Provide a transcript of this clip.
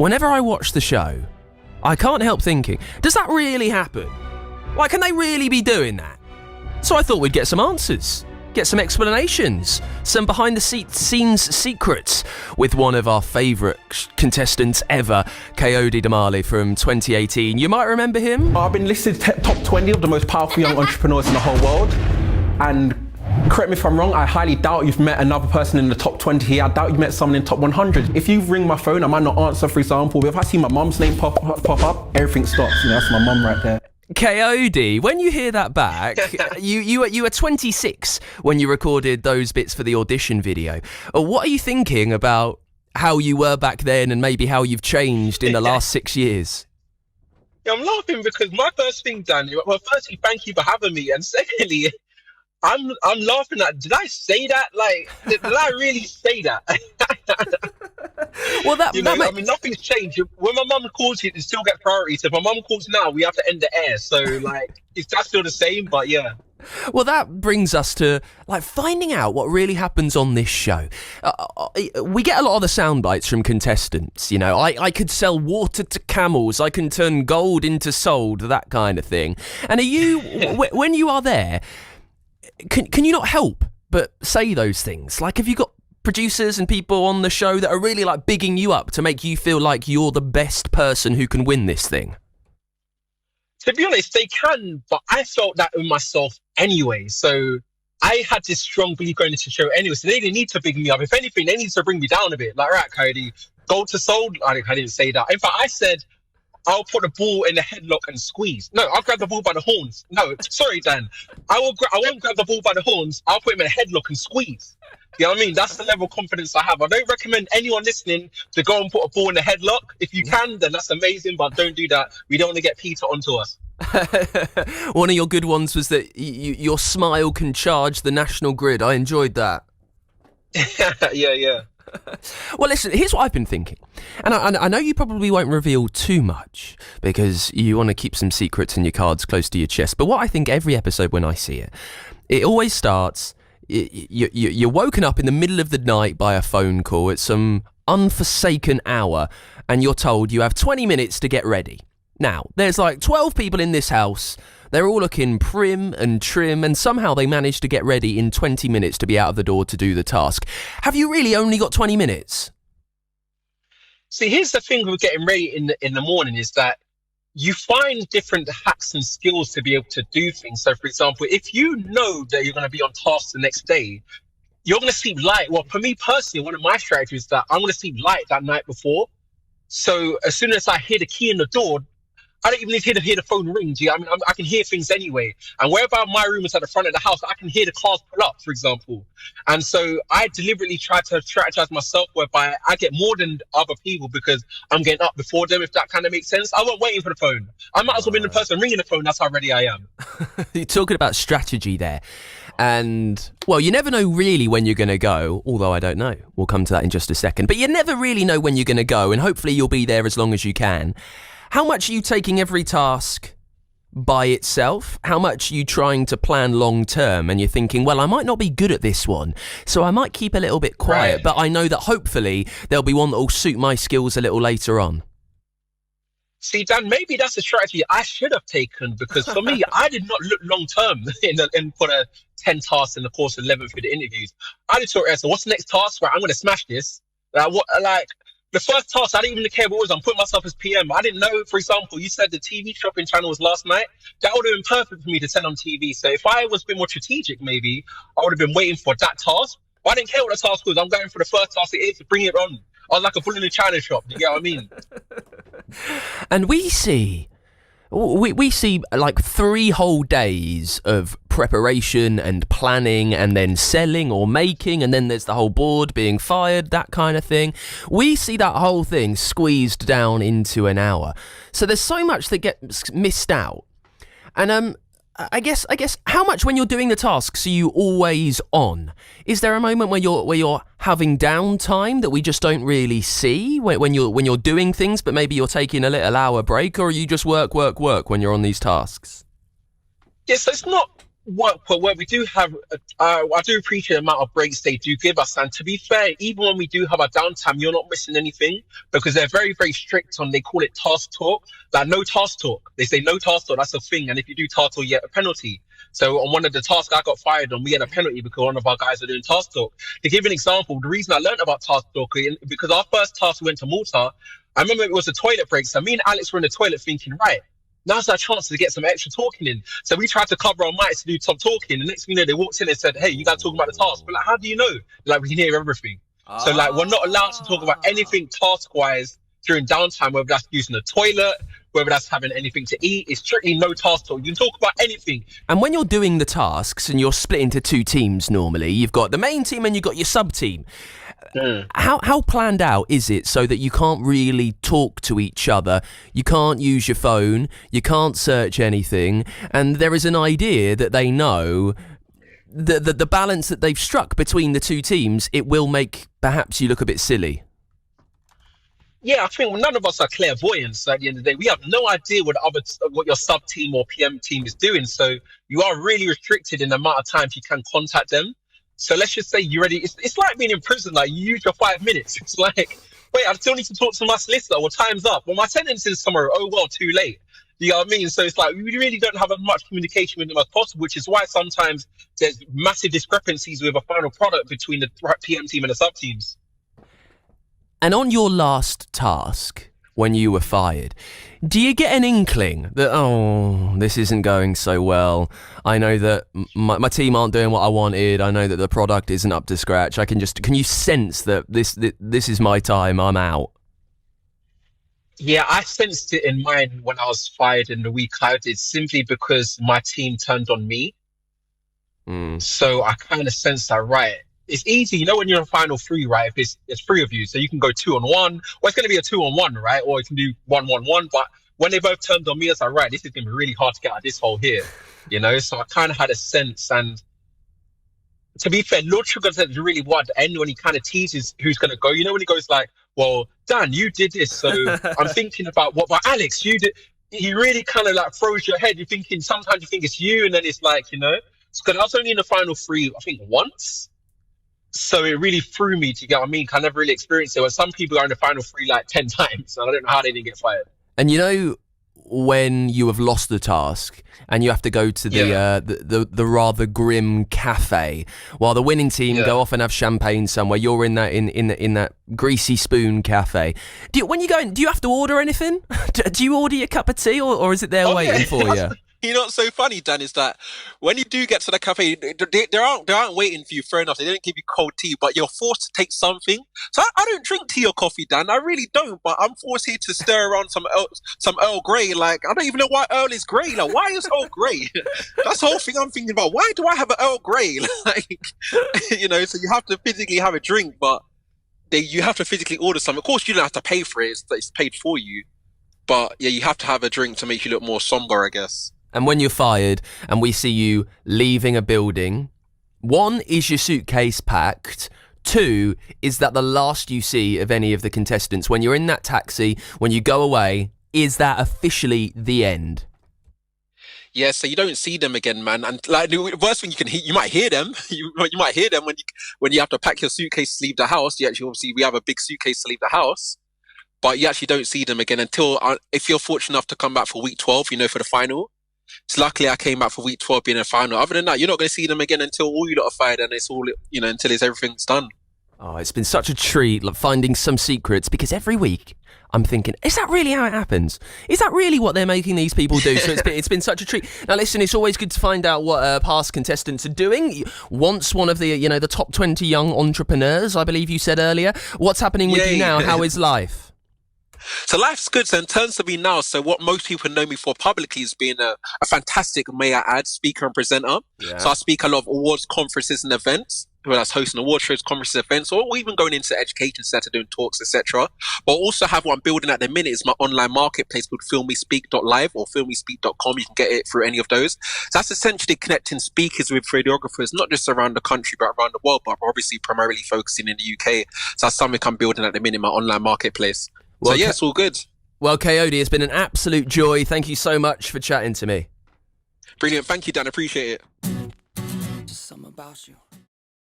Whenever I watch the show, I can't help thinking, does that really happen? Like, can they really be doing that? So I thought we'd get some answers, get some explanations, some behind-the-scenes secrets with one of our favourite contestants ever, Kayode Damali from 2018. You might remember him. I've been listed top 20 of the most powerful young entrepreneurs in the whole world. And correct me if I'm wrong, I highly doubt you've met another person in the top 20 here. I doubt you've met someone in the top 100. If you ring my phone, I might not answer, for example. But if I see my mum's name pop up, everything stops. You know, that's my mum right there. Kayode, when you hear that back, you were 26 when you recorded those bits for the audition video. What are you thinking about how you were back then and maybe how you've changed in the last 6 years? Yeah, I'm laughing because my first thing, Dan, well, firstly, thank you for having me. And secondly, I'm laughing at, did I say that? Like, did I really say that? Well, I mean, nothing's changed. When my mum calls, it still get priority. So if my mum calls now, we have to end the air. So, like, that's still the same, but yeah. Well, that brings us to, like, finding out what really happens on this show. We get a lot of the sound bites from contestants, you know. I could sell water to camels, I can turn gold into sold, that kind of thing. And are you, when you are there, can you not help but say those things? Like, have you got producers and people on the show that are really, like, bigging you up to make you feel like you're the best person who can win this thing? To be honest, they can, but I felt that in myself anyway. So I had this strong belief going into the show anyway. So they didn't need to big me up. If anything, they need to bring me down a bit. Like, right, Kayode, gold to sold. I didn't say that. In fact, I said, I'll put the ball in the headlock and squeeze. No, I'll grab the ball by the horns. No, sorry, Dan. I won't grab the ball by the horns. I'll put him in a headlock and squeeze. You know what I mean? That's the level of confidence I have. I don't recommend anyone listening to go and put a ball in a headlock. If you can, then that's amazing, but don't do that. We don't want to get Peter onto us. One of your good ones was that your smile can charge the national grid. I enjoyed that. Yeah. Well, listen, here's what I've been thinking. And I know you probably won't reveal too much because you want to keep some secrets and your cards close to your chest. But what I think every episode when I see it, it always starts, you're woken up in the middle of the night by a phone call at some unforsaken hour and you're told you have 20 minutes to get ready. Now, there's like 12 people in this house. They're all looking prim and trim, and somehow they managed to get ready in 20 minutes to be out of the door to do the task. Have you really only got 20 minutes? See, here's the thing with getting ready in the morning is that you find different hacks and skills to be able to do things. So, for example, if you know that you're going to be on task the next day, you're going to sleep light. Well, for me personally, one of my strategies is that I'm going to sleep light that night before. So as soon as I hear the key in the door, I don't even need to hear the phone ring. I mean, I can hear things anyway. And wherever my room is at the front of the house, I can hear the cars pull up, for example. And so I deliberately try to strategize myself whereby I get more than other people because I'm getting up before them, if that kind of makes sense. I wasn't waiting for the phone. I might as well be the person ringing the phone. That's how ready I am. You're talking about strategy there. And, well, you never know really when you're going to go, although I don't know. We'll come to that in just a second. But you never really know when you're going to go, and hopefully you'll be there as long as you can. How much are you taking every task by itself? How much are you trying to plan long term and you're thinking, well, I might not be good at this one, so I might keep a little bit quiet, right. But I know that hopefully there'll be one that will suit my skills a little later on. See, Dan, maybe that's a strategy I should have taken because for me, I did not look long term for the 10 tasks in the course of 11 for the interviews. I just thought, so what's the next task? Right, I'm going to smash this. The first task, I didn't even care what it was. I'm putting myself as PM. I didn't know, for example, you said the TV shopping channel was last night. That would have been perfect for me to send on TV. So if I was a bit more strategic, maybe, I would have been waiting for that task. But I didn't care what the task was. I'm going for the first task it is to bring it on. I was like a bull in a china shop. You get what I mean? And we see like 3 whole days of preparation and planning and then selling or making, and then there's the whole board being fired, that kind of thing. We see that whole thing squeezed down into an hour. So there's so much that gets missed out. And I guess how much when you're doing the tasks are you always on? Is there a moment where you're having downtime that we just don't really see when you're doing things, but maybe you're taking a little hour break, or you just work when you're on these tasks? Yes, it's not Well, we do have, I do appreciate the amount of breaks they do give us. And to be fair, even when we do have a downtime, you're not missing anything because they're very, very strict on, they call it task talk. Like no task talk. They say no task talk, that's a thing. And if you do task talk, you get a penalty. So on one of the tasks I got fired on, we had a penalty because one of our guys were doing task talk. To give an example, the reason I learned about task talk, because our first task we went to Malta, I remember it was a toilet break. So me and Alex were in the toilet thinking, right, now's our chance to get some extra talking in. So we tried to cover our mics to do some talking. The next thing you know, they walked in and said, hey, you guys talking about the task. But like, how do you know? Like, we can hear everything. So like, we're not allowed to talk about anything task-wise during downtime, whether that's using the toilet, whether that's having anything to eat. It's strictly no task talk. You can talk about anything. And when you're doing the tasks and you're split into two teams normally, you've got the main team and you've got your sub-team. How planned out is it so that you can't really talk to each other? You can't use your phone, you can't search anything, and there is an idea that they know the balance that they've struck between the two teams, it will make perhaps you look a bit silly. Yeah, I think none of us are clairvoyants at the end of the day. We have no idea what your sub team or PM team is doing. So you are really restricted in the amount of times you can contact them. So let's just say you're ready. It's like being in prison. Like you use your 5 minutes. It's like, wait, I still need to talk to my solicitor. Well, time's up. Well, my sentence is tomorrow. Oh, well, too late. You know what I mean? So it's like we really don't have as much communication with them as possible, which is why sometimes there's massive discrepancies with a final product between the PM team and the sub teams. And on your last task, when you were fired, do you get an inkling that, oh, this isn't going so well? I know that my team aren't doing what I wanted. I know that the product isn't up to scratch. Can you sense that this is my time, I'm out? Yeah, I sensed it in mine when I was fired in the week I did, simply because my team turned on me. So I kind of sensed that, right. It's easy, you know, when you're in final three, right? If it's three of you, so you can go 2-on-1, or it's going to be a 2-on-1, right? Or you can do 1-1-1. But when they both turned on me, I was like, right, this is going to be really hard to get out of this hole here, you know? So I kind of had a sense. And to be fair, Lord Sugar said really what at the end when he kind of teases who's going to go. You know, when he goes like, well, Dan, you did this. So I'm thinking about what about Alex, you did. He really kind of like throws your head. You're thinking, sometimes you think it's you, and then it's like, you know, because I was only in the final three, I think once. So it really threw me, to get what I mean. I never really experienced it. When some people are in the final three like 10 times, and I don't know how they didn't get fired. And you know, when you have lost the task and you have to go to the rather grim cafe while the winning team go off and have champagne somewhere, you're in that greasy spoon cafe. When you go in, do you have to order anything? Do you order your cup of tea, or is it there waiting for you? You know what's so funny, Dan, is that when you do get to the cafe, they aren't waiting for you, fair enough. They don't give you cold tea, but you're forced to take something. So I don't drink tea or coffee, Dan. I really don't, but I'm forced here to stir around some Earl Grey. Like, I don't even know why Earl is grey. Like, why is Earl grey? That's the whole thing I'm thinking about. Why do I have an Earl Grey? Like, you know, so you have to physically have a drink, but you have to physically order something. Of course, you don't have to pay for it. It's paid for you. But yeah, you have to have a drink to make you look more somber, I guess. And when you're fired and we see you leaving a building, 1, is your suitcase packed? 2, is that the last you see of any of the contestants? When you're in that taxi, when you go away, is that officially the end? Yeah, so you don't see them again, man. And like the worst thing you might hear them. You might hear them when you have to pack your suitcase to leave the house. Obviously, we have a big suitcase to leave the house. But you actually don't see them again until, if you're fortunate enough to come back for week 12, you know, for the final. So luckily I came back for week 12 being a final. Other than that, you're not going to see them again until all you lot are fired and it's all, you know, until everything's done. Oh, it's been such a treat finding some secrets, because every week I'm thinking, is that really how it happens? Is that really what they're making these people do? So it's been such a treat. Now listen, it's always good to find out what past contestants are doing. Once one of the top 20 young entrepreneurs, I believe you said earlier. What's happening with you now? How is life? So life's good. So in terms of me now, so what most people know me for publicly is being a fantastic, may I add, speaker and presenter. Yeah. So I speak a lot of awards, conferences and events, whether that's hosting award shows, conferences, events, or even going into the education sector, doing talks, etc. But also have what I'm building at the minute is my online marketplace called filmmespeak.live or filmmespeak.com. You can get it through any of those. So that's essentially connecting speakers with radiographers, not just around the country, but around the world, but obviously primarily focusing in the UK. So that's something I'm building at the minute, my online marketplace. Well, so yeah, it's all good. Well, Kayode, it's been an absolute joy. Thank you so much for chatting to me. Brilliant. Thank you, Dan. Appreciate it. about you.